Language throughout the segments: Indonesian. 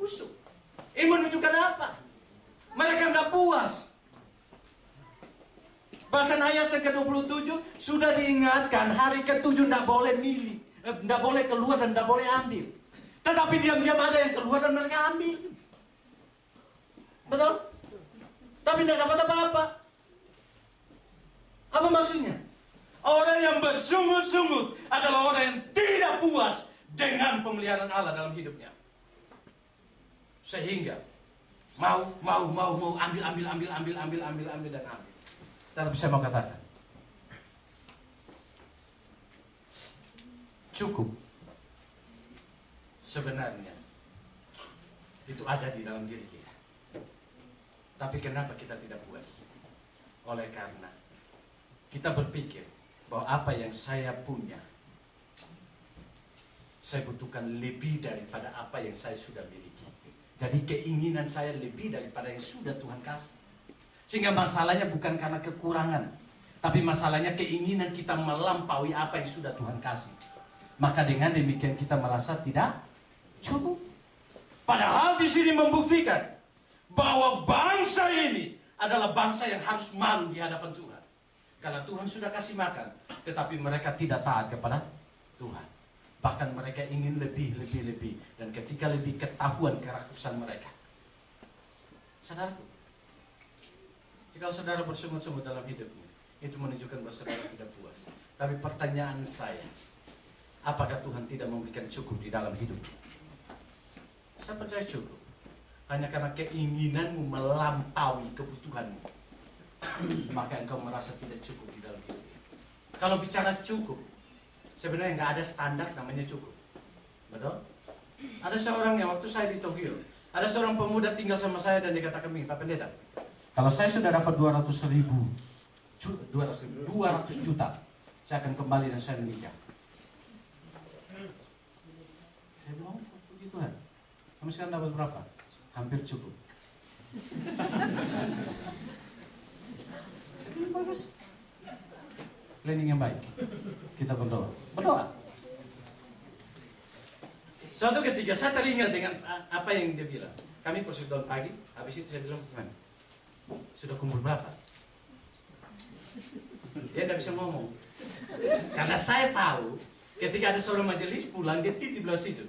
busuk. Ini menunjukkan apa? Mereka nggak puas. Bahkan ayat yang ke-27 sudah diingatkan hari ke-7 tidak boleh milih, tidak boleh keluar dan tidak boleh ambil. Tetapi diam-diam ada yang keluar dan mereka ambil. Betul? Tapi tidak dapat apa-apa. Apa maksudnya? Orang yang bersungut-sungut adalah orang yang tidak puas dengan pemeliharaan Allah dalam hidupnya. Sehingga mau ambil dan ambil. Tapi saya mau katakan, cukup sebenarnya itu ada di dalam diri kita. Tapi kenapa kita tidak puas? Oleh karena kita berpikir bahwa apa yang saya punya, saya butuhkan lebih daripada apa yang saya sudah miliki. Jadi keinginan saya lebih daripada yang sudah Tuhan kasih. Sehingga masalahnya bukan karena kekurangan, tapi masalahnya keinginan kita melampaui apa yang sudah Tuhan kasih. Maka dengan demikian kita merasa tidak cukup. Padahal di sini membuktikan bahwa bangsa ini adalah bangsa yang harus malu di hadapan Tuhan. Karena Tuhan sudah kasih makan, tetapi mereka tidak taat kepada Tuhan. Bahkan mereka ingin lebih. Dan ketika lebih ketahuan kerakusan mereka. Saudaraku, jika saudara bersungut-sungut dalam hidupnya, itu menunjukkan bahwa saudara tidak puas. Tapi pertanyaan saya, apakah Tuhan tidak memberikan cukup di dalam hidupmu? Saya percaya cukup. Hanya karena keinginanmu melampaui kebutuhanmu, maka engkau merasa tidak cukup di dalam hidupmu. Kalau bicara cukup, sebenarnya nggak ada standar namanya cukup. Betul? Ada seorang yang waktu saya di Tokyo, ada seorang pemuda tinggal sama saya dan dia katakan begini, Pak Pendeta, kalau saya sudah dapat 200 juta, saya akan kembali dan saya menikah. Saya bilang, puji Tuhan, kamu sekarang dapat berapa? Hampir cukup. Saya bilang, bagus. Planning yang baik. Kita berdoa. Suatu ketika saya teringat dengan apa yang dia bilang. Kami persiapan pagi, habis itu saya bilang, gimana? Sudah kumpul berapa? Dia tidak bisa ngomong. Karena saya tahu ketika ada seorang majelis pulang, dia titip lewat situ.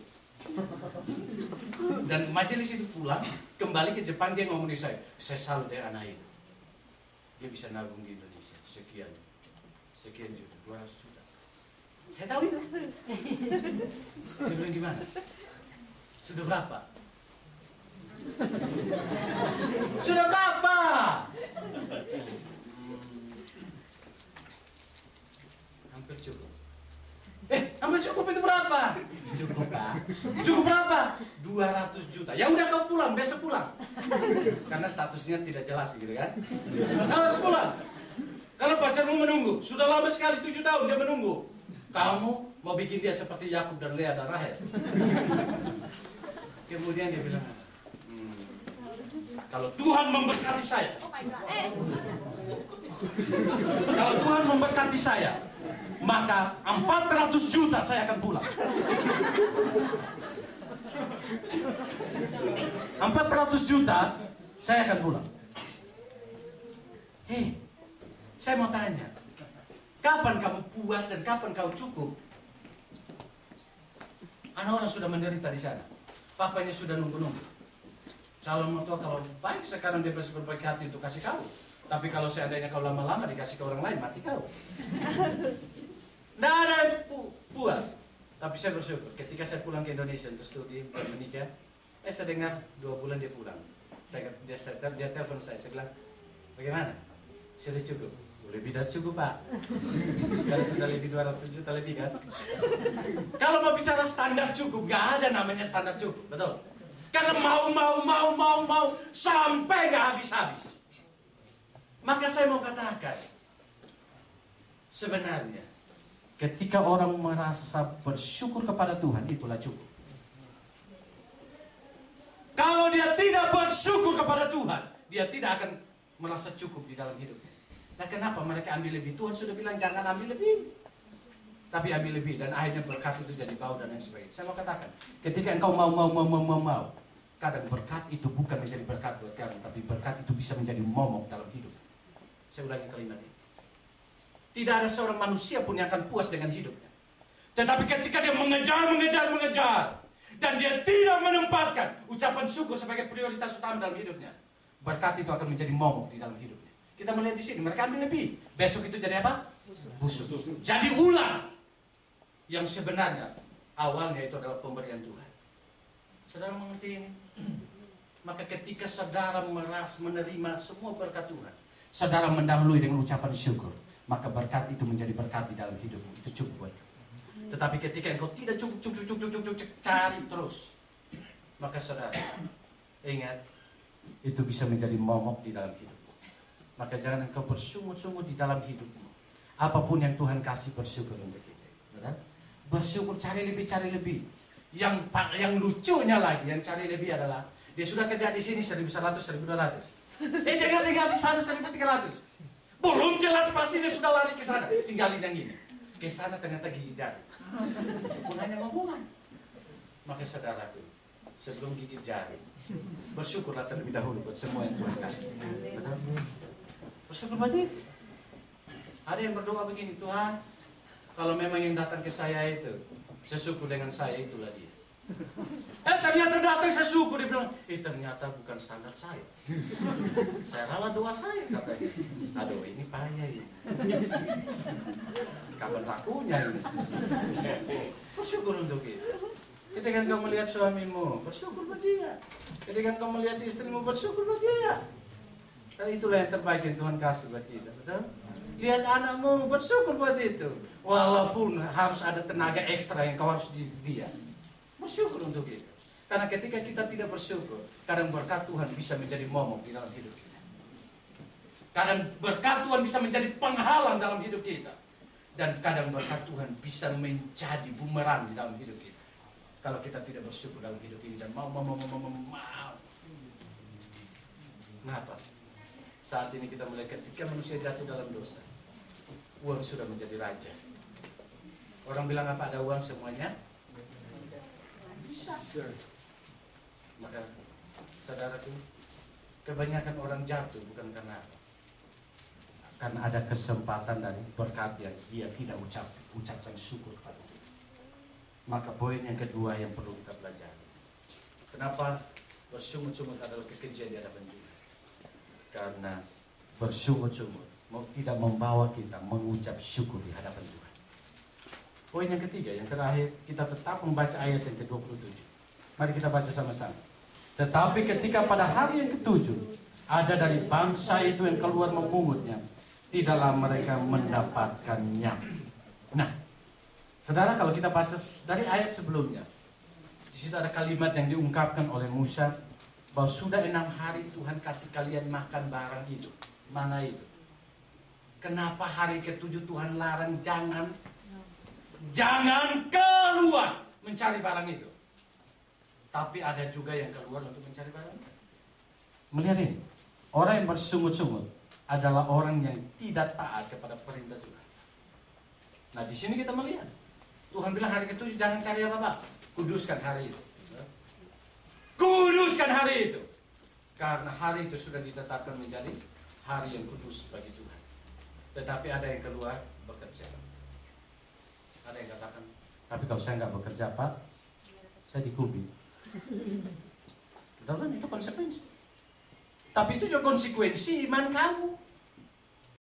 Dan majelis itu pulang, kembali ke Jepang, dia ngomong di saya salut dari anak itu. Dia bisa nabung di Indonesia, sekian juta, 200 juta. Saya tahu itu. Saya bilang gimana? Sudah berapa? Sudah berapa? Hampir cukup. Hampir cukup itu berapa? Cukup, Pak. Cukup berapa? 200 juta. Ya udah kau pulang, besok pulang. Karena statusnya tidak jelas gitu kan. Kau harus pulang. Karena pacarmu menunggu. Sudah lama sekali, 7 tahun dia menunggu. Kamu mau bikin dia seperti Yakub dan Lea dan Rahel. Kemudian dia bilang, kalau Tuhan memberkati saya, kalau Tuhan memberkati saya, maka 400 juta saya akan pulang. 400 juta saya akan pulang. Saya mau tanya, kapan kamu puas dan kapan kau cukup? Anak orang sudah menderita di sana, papanya sudah nunggu-nunggu. Calon mertua kalau baik sekarang dia berbaik hati untuk kasih kau. Tapi kalau seandainya kau lama-lama dikasih ke orang lain, mati kau. Tidak ada puas. Tapi saya bersyukur ketika saya pulang ke Indonesia untuk studi dan menikah, saya dengar 2 bulan dia pulang. Dia telepon saya bilang, bagaimana? Sudah cukup? Lebih dari cukup, Pak. Karena sudah lebih 200 juta lebih kan? Kalau mau bicara standar cukup, nggak ada namanya standar cukup, betul? Karena mau sampai nggak habis-habis. Maka saya mau katakan, sebenarnya ketika orang merasa bersyukur kepada Tuhan, itulah cukup. Kalau dia tidak bersyukur kepada Tuhan, dia tidak akan merasa cukup di dalam hidupnya. Nah, kenapa mereka ambil lebih? Tuhan sudah bilang jangan ambil lebih, tapi ambil lebih, dan akhirnya berkat itu jadi bau dan lain sebagainya. Saya mau katakan, ketika engkau mau, kadang berkat itu bukan menjadi berkat buat kamu, tapi berkat itu bisa menjadi momok dalam hidup. Saya ulangi kalimat ini. Tidak ada seorang manusia pun yang akan puas dengan hidupnya. Tetapi ketika dia mengejar, dan dia tidak menempatkan ucapan syukur sebagai prioritas utama dalam hidupnya, berkat itu akan menjadi momok di dalam hidupnya. Kita melihat di sini, mereka ambil lebih. Besok itu jadi apa? Busuk. Jadi ulang. Yang sebenarnya awalnya itu adalah pemberian Tuhan. Saudara mengerti ini? Maka ketika saudara menerima semua berkat Tuhan, saudara mendahului dengan ucapan syukur, maka berkat itu menjadi berkat di dalam hidupmu. Itu cukup buat kamu. Tetapi ketika engkau tidak cukup cari terus, maka saudara ingat, itu bisa menjadi momok di dalam hidupmu. Maka jangan engkau bersungut-sungut di dalam hidupmu. Apapun yang Tuhan kasih, bersyukur untuk kita. Benar? Bersyukur, cari lebih. Yang lucunya lagi, yang cari lebih adalah dia sudah kerja di sini 1.100, 1.200. Dengar di sana 1.300. Belum jelas pasti dia sudah lari ke sana. Tinggalin yang ini. Ke sana ternyata gigi jari. Gunanya hubungan. Maka saudaraku, sebelum gigit jari, bersyukurlah terlebih dahulu buat semua yang Tuhan kasih. Bersyukur banget. Ada yang berdoa begini, Tuhan, kalau memang yang datang ke saya itu sesuku dengan saya, itulah dia. Ternyata datang sesuku, dia bilang, ternyata bukan standar saya. Saya rela doa saya, katanya. Aduh, ini payah ini. Kapan lakunya ini? Bersyukur untuk itu. Ketika engkau melihat suamimu, bersyukur buat dia. Ketika engkau melihat istrimu, bersyukur buat dia. Karena itulah yang terbaik yang Tuhan kasih buat kita, betul? Lihat anakmu, bersyukur buat itu. Walaupun harus ada tenaga ekstra yang kau harus di dia. Bersyukur untuk itu. Karena ketika kita tidak bersyukur, kadang berkat Tuhan bisa menjadi momok di dalam hidup kita. Kadang berkat Tuhan bisa menjadi penghalang dalam hidup kita. Dan kadang berkat Tuhan bisa menjadi bumerang di dalam hidup kita. Kalau kita tidak bersyukur dalam hidup ini dan mau. Kenapa? Saat ini kita melihat ketika manusia jatuh dalam dosa, uang sudah menjadi raja. Orang bilang apa, ada uang semuanya? Bisa. Maka saudaraku, kebanyakan orang jatuh bukan karena apa? Karena ada kesempatan dari berkat yang dia tidak ucapkan syukur kepada Tuhan. Maka poin yang kedua yang perlu kita pelajari, kenapa bersungut-sungut adalah kekejian di hadapan Tuhan? Karena bersungut-sungut tidak membawa kita mengucap syukur di hadapan Tuhan. Poin yang ketiga, yang terakhir, kita tetap membaca ayat yang ke-27. Mari kita baca sama-sama. Tetapi ketika pada hari yang ke-7 ada dari bangsa itu yang keluar memungutnya, tidaklah mereka mendapatkannya. Nah, saudara, kalau kita baca dari ayat sebelumnya, di situ ada kalimat yang diungkapkan oleh Musa, bahwa sudah 6 hari Tuhan kasih kalian makan barang itu. Mana itu? Kenapa hari ke-7 Tuhan larang jangan keluar mencari barang itu? Tapi ada juga yang keluar untuk mencari barang itu. Melihat ini, orang yang bersungut-sungut adalah orang yang tidak taat kepada perintah Tuhan. Nah, di sini kita melihat Tuhan bilang hari ke-7 jangan cari apa-apa, kuduskan hari itu. Kuduskan hari itu. Karena hari itu sudah ditetapkan menjadi hari yang kudus bagi Tuhan. Tetapi ada yang keluar bekerja. Ada yang katakan, tapi kalau saya nggak bekerja, Pak, saya dikubit. Betul kan? Itu konsekuensi. Tapi itu juga konsekuensi iman kamu.